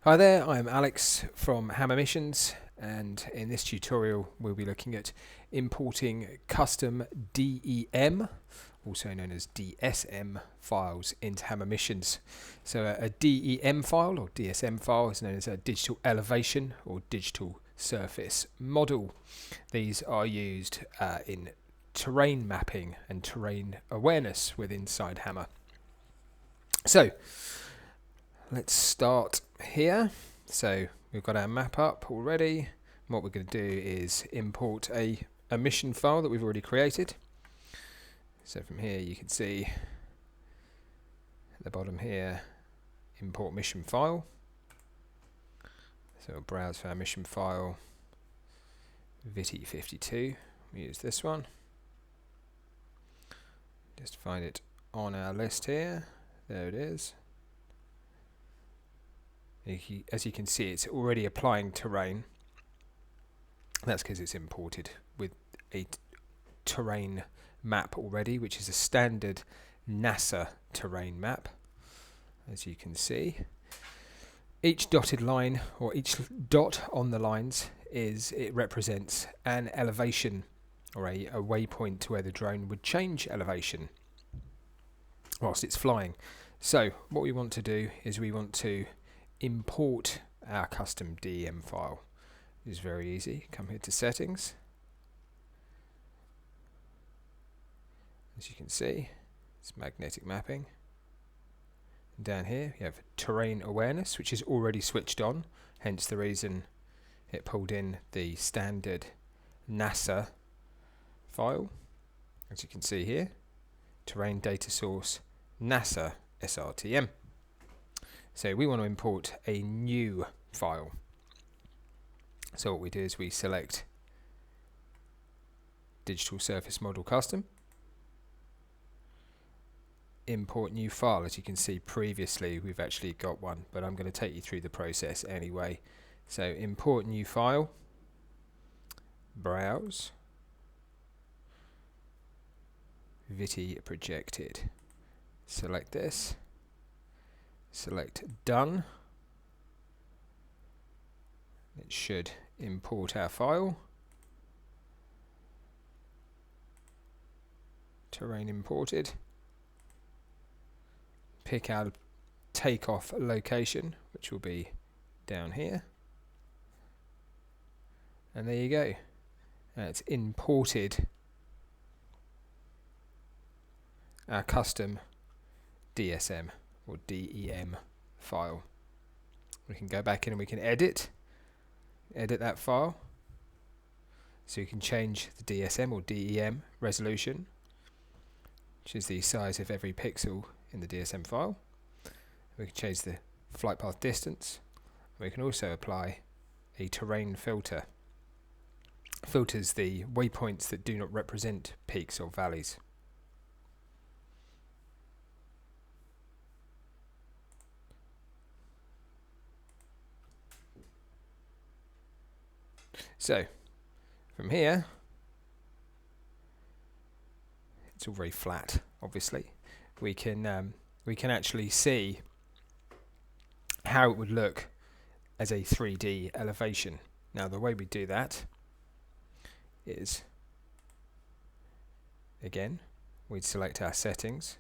Hi there, I'm Alex from Hammer Missions, and in this tutorial we'll be looking at importing custom DEM, also known as DSM files, into Hammer Missions. So a DEM file or DSM file is known as a digital elevation or digital surface model. These are used in terrain mapping and terrain awareness with inside Hammer. So let's start here. So we've got our map up already. What we're going to do is import a mission file that we've already created. So from here you can see at the bottom here, import mission file. So we'll browse for our mission file, VT52. We use this one. Just find it on our list here. There it is. As you can see, it's already applying terrain. That's because it's imported with a terrain map already, which is a standard NASA terrain map. As you can see, each dotted line or each dot on the lines it represents an elevation or a waypoint to where the drone would change elevation whilst it's flying. So what we want to do is we want to import our custom DEM file. It's very easy. Come here to settings. As you can see, it's magnetic mapping. And down here you have terrain awareness, which is already switched on, hence the reason it pulled in the standard NASA file. As you can see here, terrain data source NASA SRTM. So we want to import a new file. So what we do is we select Digital Surface Model Custom, import new file. As you can see previously we've actually got one, but I'm going to take you through the process anyway. So import new file, browse, VT projected, select this. Select done. It should import our file. Terrain imported. Pick our takeoff location, which will be down here. And there you go. And it's imported our custom DSM or DEM file. We can go back in and we can edit that file. So you can change the DSM or DEM resolution, which is the size of every pixel in the DSM file. We can change the flight path distance. We can also apply a terrain filter. Filters the waypoints that do not represent peaks or valleys. So from here, it's all very flat. Obviously, we can actually see how it would look as a 3D elevation. Now, the way we do that is, again, we'd select our settings,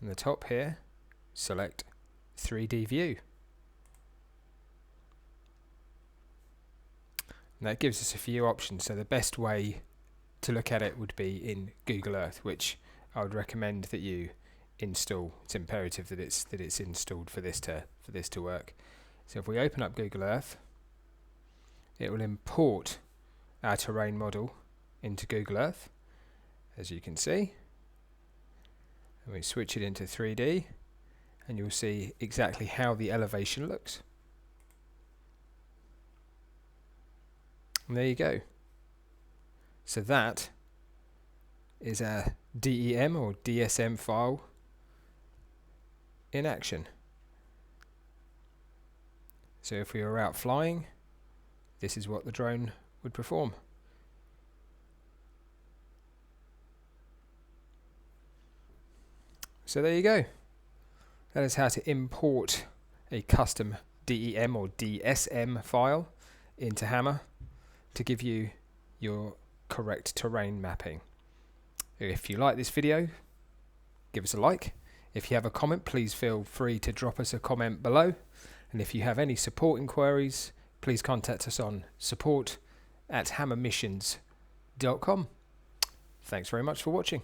and the top here, select 3D view. And that gives us a few options. So the best way to look at it would be in Google Earth, which I would recommend that you install. It's imperative that it's installed for this to work. So if we open up Google Earth, it will import our terrain model into Google Earth, as you can see. And we switch it into 3D, and you'll see exactly how the elevation looks. And there you go. So that is a DEM or DSM file in action. So if we were out flying, this is what the drone would perform. So there you go. That is how to import a custom DEM or DSM file into Hammer to give you your correct terrain mapping. If you like this video, give us a like. If you have a comment, please feel free to drop us a comment below. And if you have any support inquiries, please contact us on support@hammermissions.com. Thanks very much for watching.